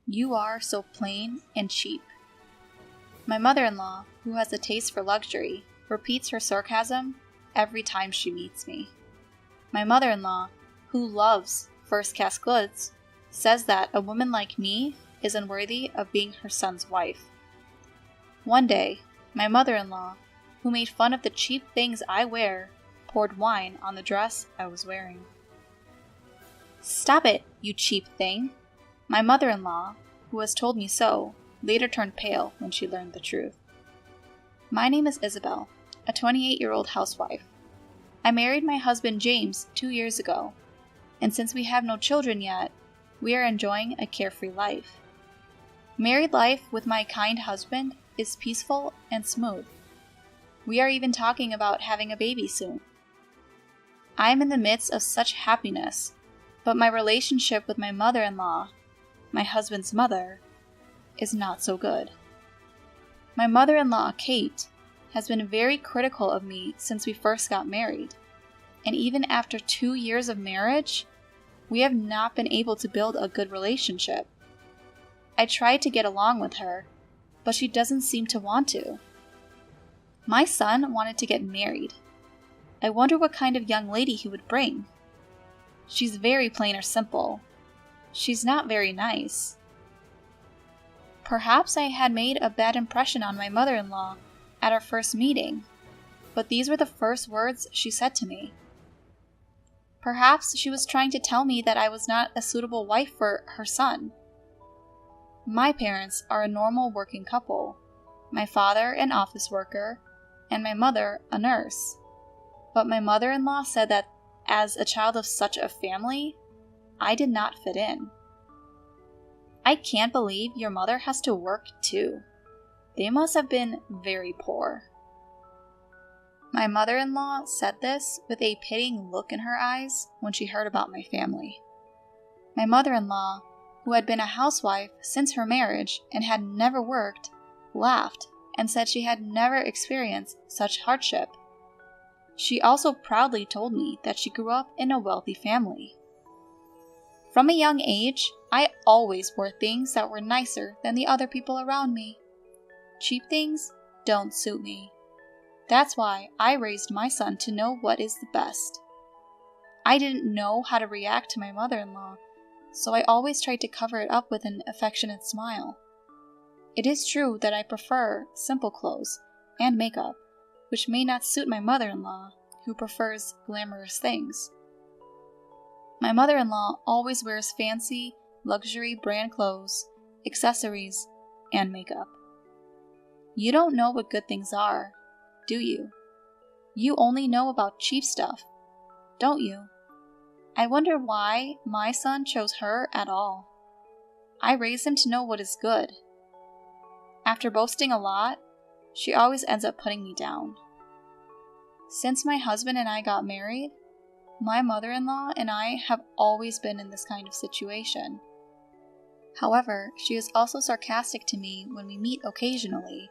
You are so plain and cheap. My mother-in-law, who has a taste for luxury, repeats her sarcasm every time she meets me. My mother-in-law, who loves first-class goods, says that a woman like me is unworthy of being her son's wife. One day, my mother-in-law, who made fun of the cheap things I wear, poured wine on the dress I was wearing. "Stop it, you cheap thing!" My mother-in-law, who has told me so, later turned pale when she learned the truth. My name is Isabel, a 28-year-old housewife. I married my husband James 2 years ago, and since we have no children yet, we are enjoying a carefree life. Married life with my kind husband is peaceful and smooth. We are even talking about having a baby soon. I am in the midst of such happiness, but my relationship with my mother-in-law, my husband's mother, is not so good. My mother-in-law, Kate, has been very critical of me since we first got married, and even after 2 years of marriage, we have not been able to build a good relationship. I tried to get along with her, but she doesn't seem to want to. My son wanted to get married. I wonder what kind of young lady he would bring. She's very plain or simple. She's not very nice. Perhaps I had made a bad impression on my mother-in-law at our first meeting, but these were the first words she said to me. Perhaps she was trying to tell me that I was not a suitable wife for her son. My parents are a normal working couple, my father an office worker, and my mother a nurse. But my mother-in-law said that as a child of such a family, I did not fit in. I can't believe your mother has to work too. They must have been very poor. My mother-in-law said this with a pitying look in her eyes when she heard about my family. My mother-in-law, who had been a housewife since her marriage and had never worked, laughed and said she had never experienced such hardship. She also proudly told me that she grew up in a wealthy family. From a young age, I always wore things that were nicer than the other people around me. Cheap things don't suit me. That's why I raised my son to know what is the best. I didn't know how to react to my mother-in-law, so I always tried to cover it up with an affectionate smile. It is true that I prefer simple clothes and makeup, which may not suit my mother-in-law, who prefers glamorous things. My mother-in-law always wears fancy, luxury brand clothes, accessories, and makeup. You don't know what good things are, do you? You only know about cheap stuff, don't you? I wonder why my son chose her at all. I raised him to know what is good. After boasting a lot, she always ends up putting me down. Since my husband and I got married, my mother-in-law and I have always been in this kind of situation. However, she is also sarcastic to me when we meet occasionally,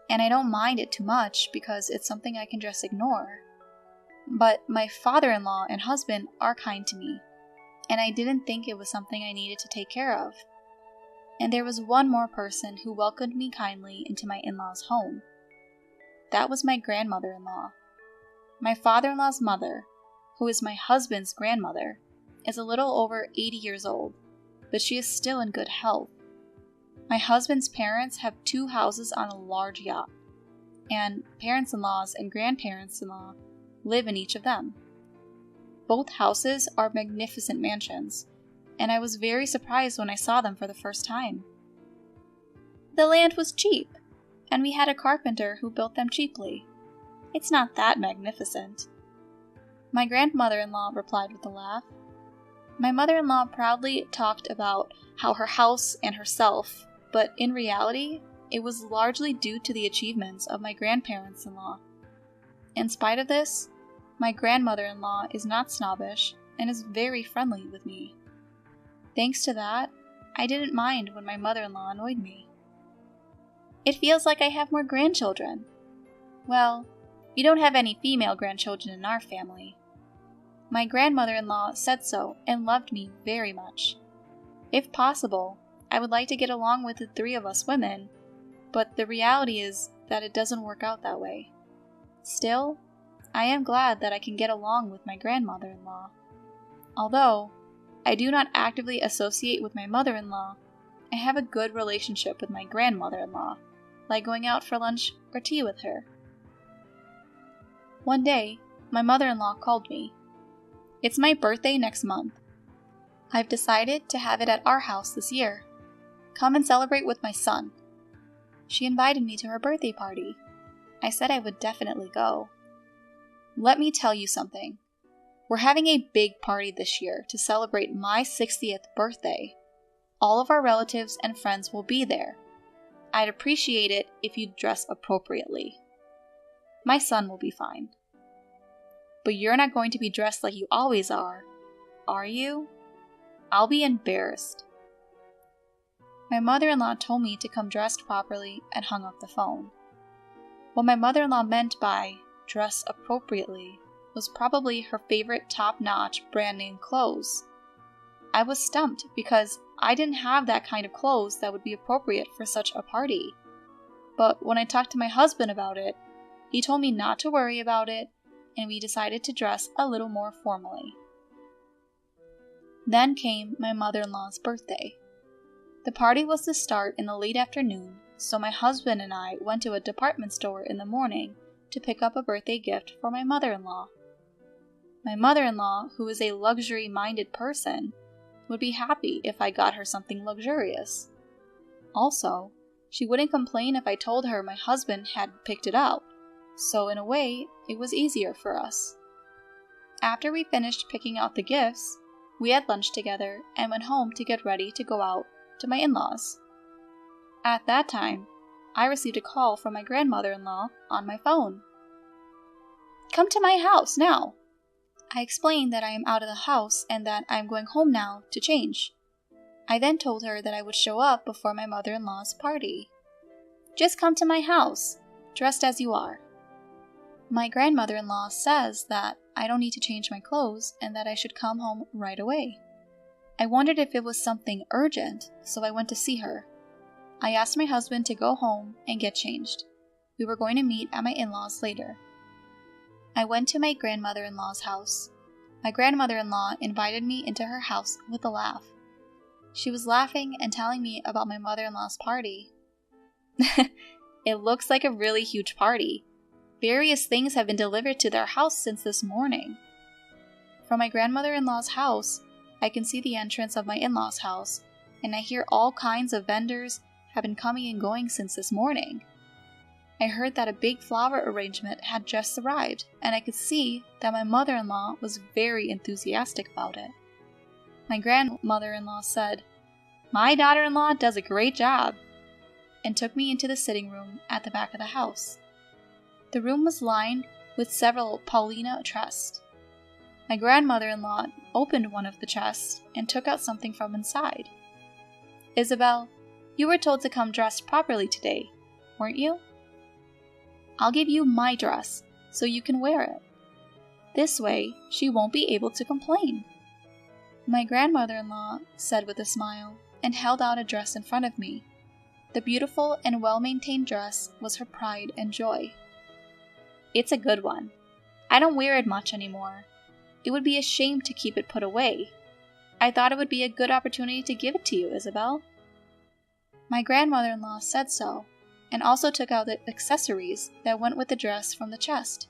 and I don't mind it too much because it's something I can just ignore. But my father-in-law and husband are kind to me, and I didn't think it was something I needed to take care of. And there was one more person who welcomed me kindly into my in-laws' home. That was my grandmother-in-law. My father-in-law's mother, who is my husband's grandmother, is a little over 80 years old, but she is still in good health. My husband's parents have 2 houses on a large yacht, and parents-in-laws and grandparents-in-law live in each of them. Both houses are magnificent mansions, and I was very surprised when I saw them for the first time. The land was cheap, and we had a carpenter who built them cheaply. It's not that magnificent. My grandmother-in-law replied with a laugh. My mother-in-law proudly talked about how her house and herself, but in reality, it was largely due to the achievements of my grandparents-in-law. In spite of this, my grandmother-in-law is not snobbish and is very friendly with me. Thanks to that, I didn't mind when my mother-in-law annoyed me. It feels like I have more grandchildren. Well, we don't have any female grandchildren in our family. My grandmother-in-law said so and loved me very much. If possible, I would like to get along with the three of us women, but the reality is that it doesn't work out that way. Still, I am glad that I can get along with my grandmother-in-law. Although I do not actively associate with my mother-in-law, I have a good relationship with my grandmother-in-law, like going out for lunch or tea with her. One day, my mother-in-law called me. It's my birthday next month. I've decided to have it at our house this year. Come and celebrate with my son. She invited me to her birthday party. I said I would definitely go. Let me tell you something. We're having a big party this year to celebrate my 60th birthday. All of our relatives and friends will be there. I'd appreciate it if you'd dress appropriately. My son will be fine. But you're not going to be dressed like you always are you? I'll be embarrassed. My mother-in-law told me to come dressed properly and hung up the phone. What my mother-in-law meant by dress appropriately was probably her favorite top-notch brand-name clothes. I was stumped because I didn't have that kind of clothes that would be appropriate for such a party. But when I talked to my husband about it, he told me not to worry about it, and we decided to dress a little more formally. Then came my mother-in-law's birthday. The party was to start in the late afternoon, so my husband and I went to a department store in the morning to pick up a birthday gift for my mother-in-law. My mother-in-law, who is a luxury-minded person, would be happy if I got her something luxurious. Also, she wouldn't complain if I told her my husband had picked it out, so in a way, it was easier for us. After we finished picking out the gifts, we had lunch together and went home to get ready to go out to my in-laws. At that time, I received a call from my grandmother-in-law on my phone. "Come to my house now." I explained that I am out of the house and that I am going home now to change. I then told her that I would show up before my mother-in-law's party. "Just come to my house, dressed as you are." My grandmother-in-law says that I don't need to change my clothes and that I should come home right away. I wondered if it was something urgent, so I went to see her. I asked my husband to go home and get changed. We were going to meet at my in-laws later. I went to my grandmother-in-law's house. My grandmother-in-law invited me into her house with a laugh. She was laughing and telling me about my mother-in-law's party. It looks like a really huge party. Various things have been delivered to their house since this morning. From my grandmother-in-law's house, I can see the entrance of my in-laws' house, and I hear all kinds of vendors have been coming and going since this morning. I heard that a big flower arrangement had just arrived, and I could see that my mother-in-law was very enthusiastic about it. My grandmother-in-law said, "My daughter-in-law does a great job," and took me into the sitting room at the back of the house. The room was lined with several Paulina chests. My grandmother-in-law opened one of the chests and took out something from inside. "Isabel, you were told to come dressed properly today, weren't you? I'll give you my dress so you can wear it. This way, she won't be able to complain." My grandmother-in-law said with a smile and held out a dress in front of me. The beautiful and well-maintained dress was her pride and joy. "It's a good one. I don't wear it much anymore. It would be a shame to keep it put away. I thought it would be a good opportunity to give it to you, Isabel." My grandmother-in-law said so, and also took out the accessories that went with the dress from the chest.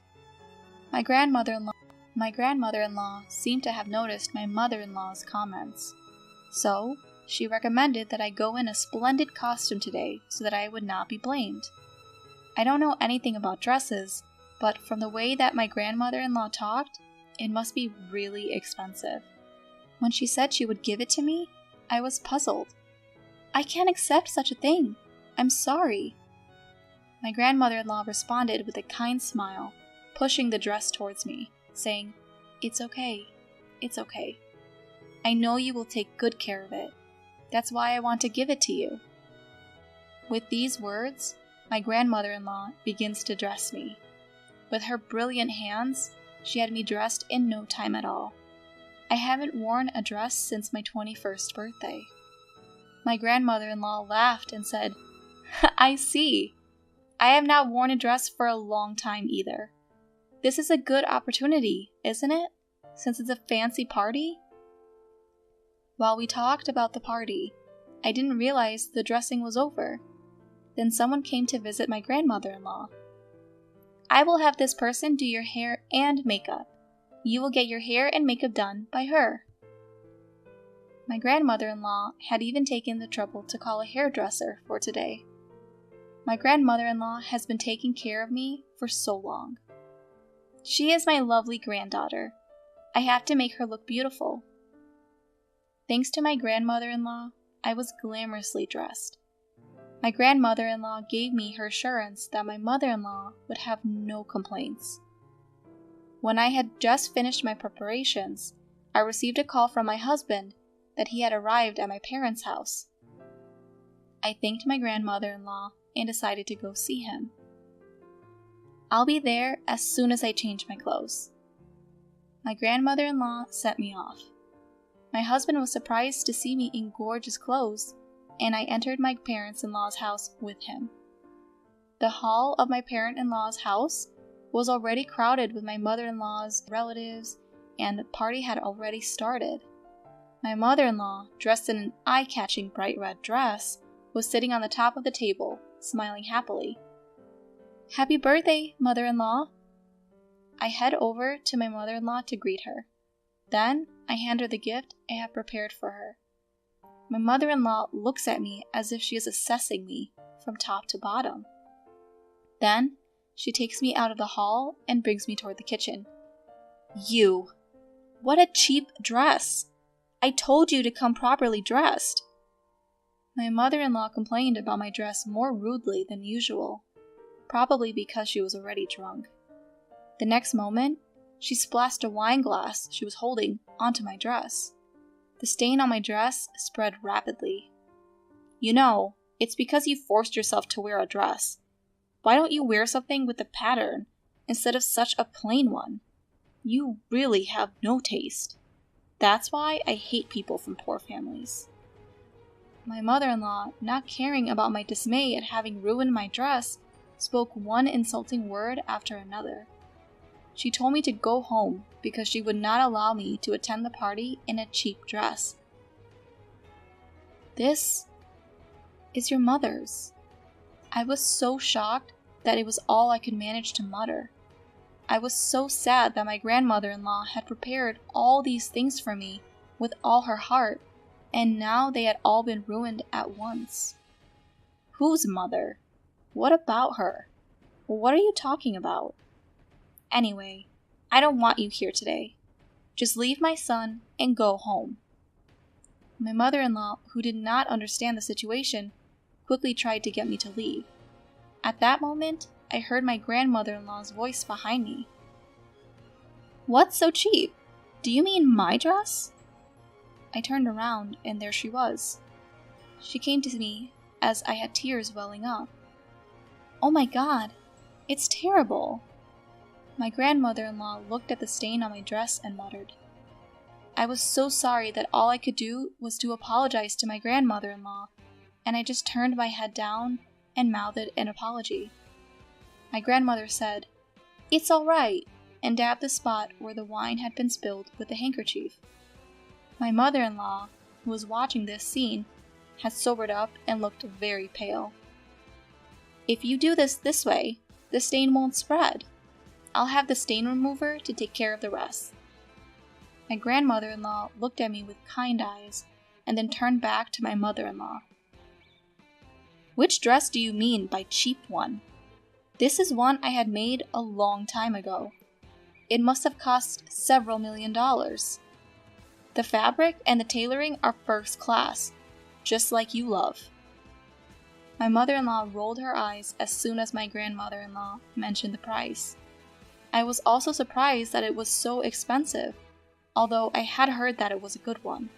My grandmother-in-law seemed to have noticed my mother-in-law's comments. So, she recommended that I go in a splendid costume today so that I would not be blamed. I don't know anything about dresses, but from the way that my grandmother-in-law talked, it must be really expensive. When she said she would give it to me, I was puzzled. "I can't accept such a thing. I'm sorry." My grandmother-in-law responded with a kind smile, pushing the dress towards me, saying, "It's okay. It's okay. I know you will take good care of it. That's why I want to give it to you." With these words, my grandmother-in-law begins to dress me. With her brilliant hands, she had me dressed in no time at all. I haven't worn a dress since my 21st birthday. My grandmother-in-law laughed and said, I see. I have not worn a dress for a long time either. This is a good opportunity, isn't it? Since it's a fancy party? While we talked about the party, I didn't realize the dressing was over. Then someone came to visit my grandmother-in-law. I will have this person do your hair and makeup. You will get your hair and makeup done by her. My grandmother-in-law had even taken the trouble to call a hairdresser for today. My grandmother-in-law has been taking care of me for so long. She is my lovely granddaughter. I have to make her look beautiful. Thanks to my grandmother-in-law, I was glamorously dressed. My grandmother-in-law gave me her assurance that my mother-in-law would have no complaints. When I had just finished my preparations, I received a call from my husband that he had arrived at my parents' house. I thanked my grandmother-in-law and decided to go see him. I'll be there as soon as I change my clothes. My grandmother-in-law sent me off. My husband was surprised to see me in gorgeous clothes, and I entered my parents-in-law's house with him. The hall of my parent-in-law's house was already crowded with my mother-in-law's relatives, and the party had already started. My mother-in-law, dressed in an eye-catching bright red dress, was sitting on the top of the table, smiling happily. Happy birthday, mother-in-law! I head over to my mother-in-law to greet her. Then I hand her the gift I have prepared for her. My mother-in-law looks at me as if she is assessing me from top to bottom. Then she takes me out of the hall and brings me toward the kitchen. You! What a cheap dress! I told you to come properly dressed. My mother-in-law complained about my dress more rudely than usual, probably because she was already drunk. The next moment, she splashed a wine glass she was holding onto my dress. The stain on my dress spread rapidly. You know, it's because you forced yourself to wear a dress. Why don't you wear something with a pattern instead of such a plain one? You really have no taste. That's why I hate people from poor families. My mother-in-law, not caring about my dismay at having ruined my dress, spoke one insulting word after another. She told me to go home because she would not allow me to attend the party in a cheap dress. This is your mother's. I was so shocked that it was all I could manage to mutter. I was so sad that my grandmother-in-law had prepared all these things for me with all her heart, and now they had all been ruined at once. Whose mother? What about her? What are you talking about? Anyway, I don't want you here today. Just leave my son and go home. My mother-in-law, who did not understand the situation, quickly tried to get me to leave. At that moment, I heard my grandmother-in-law's voice behind me. What's so cheap? Do you mean my dress? I turned around, and there she was. She came to me as I had tears welling up. Oh my God, it's terrible. My grandmother-in-law looked at the stain on my dress and muttered. I was so sorry that all I could do was to apologize to my grandmother-in-law, and I just turned my head down and mouthed an apology. My grandmother said, "It's all right," and dabbed the spot where the wine had been spilled with a handkerchief. My mother-in-law, who was watching this scene, had sobered up and looked very pale. If you do this way, the stain won't spread. I'll have the stain remover to take care of the rest. My grandmother-in-law looked at me with kind eyes and then turned back to my mother-in-law. Which dress do you mean by cheap one? This is one I had made a long time ago. It must have cost several $1,000,000. The fabric and the tailoring are first class, just like you love. My mother-in-law rolled her eyes as soon as my grandmother-in-law mentioned the price. I was also surprised that it was so expensive, although I had heard that it was a good one.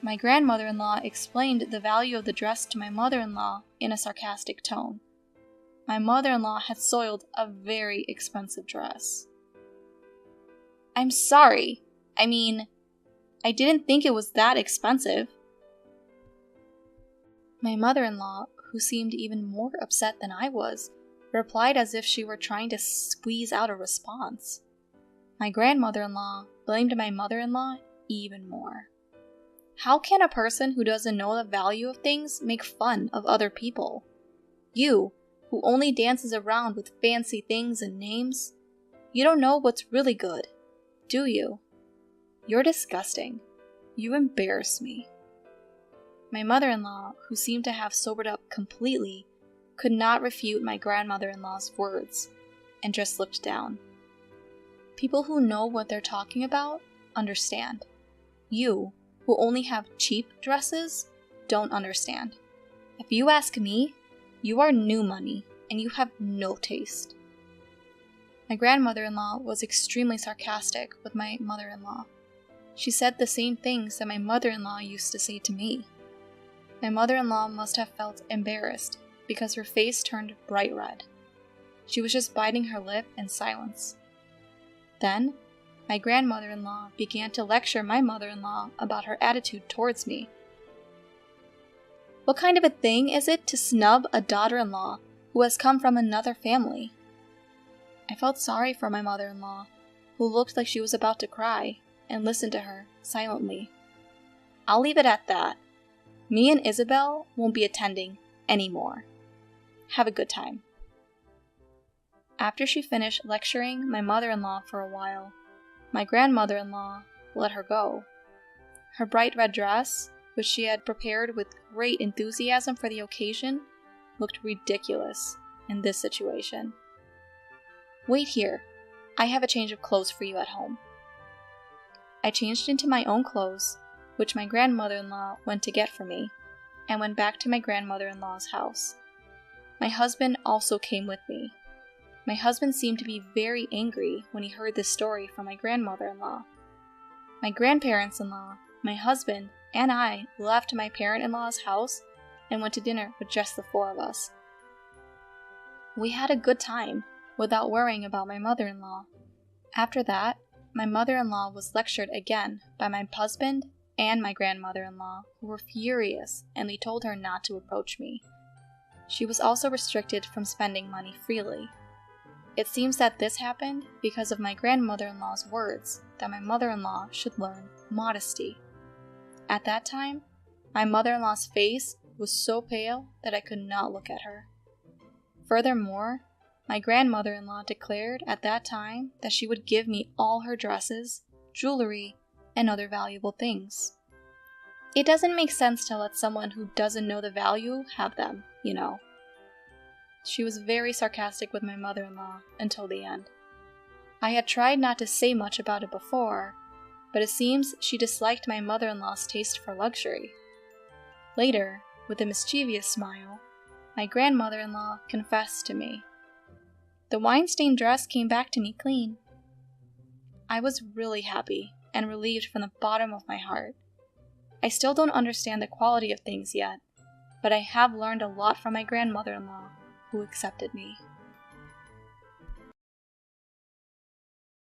My grandmother-in-law explained the value of the dress to my mother-in-law in a sarcastic tone. My mother-in-law had soiled a very expensive dress. I'm sorry. I didn't think it was that expensive. My mother-in-law, who seemed even more upset than I was, replied as if she were trying to squeeze out a response. My grandmother-in-law blamed my mother-in-law even more. How can a person who doesn't know the value of things make fun of other people? You, who only dances around with fancy things and names, you don't know what's really good, do you? You're disgusting. You embarrass me. My mother-in-law, who seemed to have sobered up completely, could not refute my grandmother-in-law's words, and just looked down. People who know what they're talking about understand. You, who only have cheap dresses, don't understand. If you ask me, you are new money, and you have no taste. My grandmother-in-law was extremely sarcastic with my mother-in-law. She said the same things that my mother-in-law used to say to me. My mother-in-law must have felt embarrassed because her face turned bright red. She was just biting her lip in silence. Then, my grandmother-in-law began to lecture my mother-in-law about her attitude towards me. What kind of a thing is it to snub a daughter-in-law who has come from another family? I felt sorry for my mother-in-law, who looked like she was about to cry, and listened to her silently. I'll leave it at that. Me and Isabel won't be attending anymore. Have a good time. After she finished lecturing my mother-in-law for a while, my grandmother-in-law let her go. Her bright red dress, which she had prepared with great enthusiasm for the occasion, looked ridiculous in this situation. Wait here. I have a change of clothes for you at home. I changed into my own clothes, which my grandmother-in-law went to get for me, and went back to my grandmother-in-law's house. My husband also came with me. My husband seemed to be very angry when he heard this story from my grandmother-in-law. My grandparents-in-law, my husband, and I left my parent-in-law's house and went to dinner with just the four of us. We had a good time without worrying about my mother-in-law. After that, my mother-in-law was lectured again by my husband and my grandmother-in-law, who were furious, and they told her not to approach me. She was also restricted from spending money freely. It seems that this happened because of my grandmother-in-law's words that my mother-in-law should learn modesty. At that time, my mother-in-law's face was so pale that I could not look at her. Furthermore, my grandmother-in-law declared at that time that she would give me all her dresses, jewelry, and other valuable things. It doesn't make sense to let someone who doesn't know the value have them, you know. She was very sarcastic with my mother-in-law until the end. I had tried not to say much about it before, but it seems she disliked my mother-in-law's taste for luxury. Later, with a mischievous smile, my grandmother-in-law confessed to me. The wine-stained dress came back to me clean. I was really happy and relieved from the bottom of my heart. I still don't understand the quality of things yet, but I have learned a lot from my grandmother-in-law, who accepted me.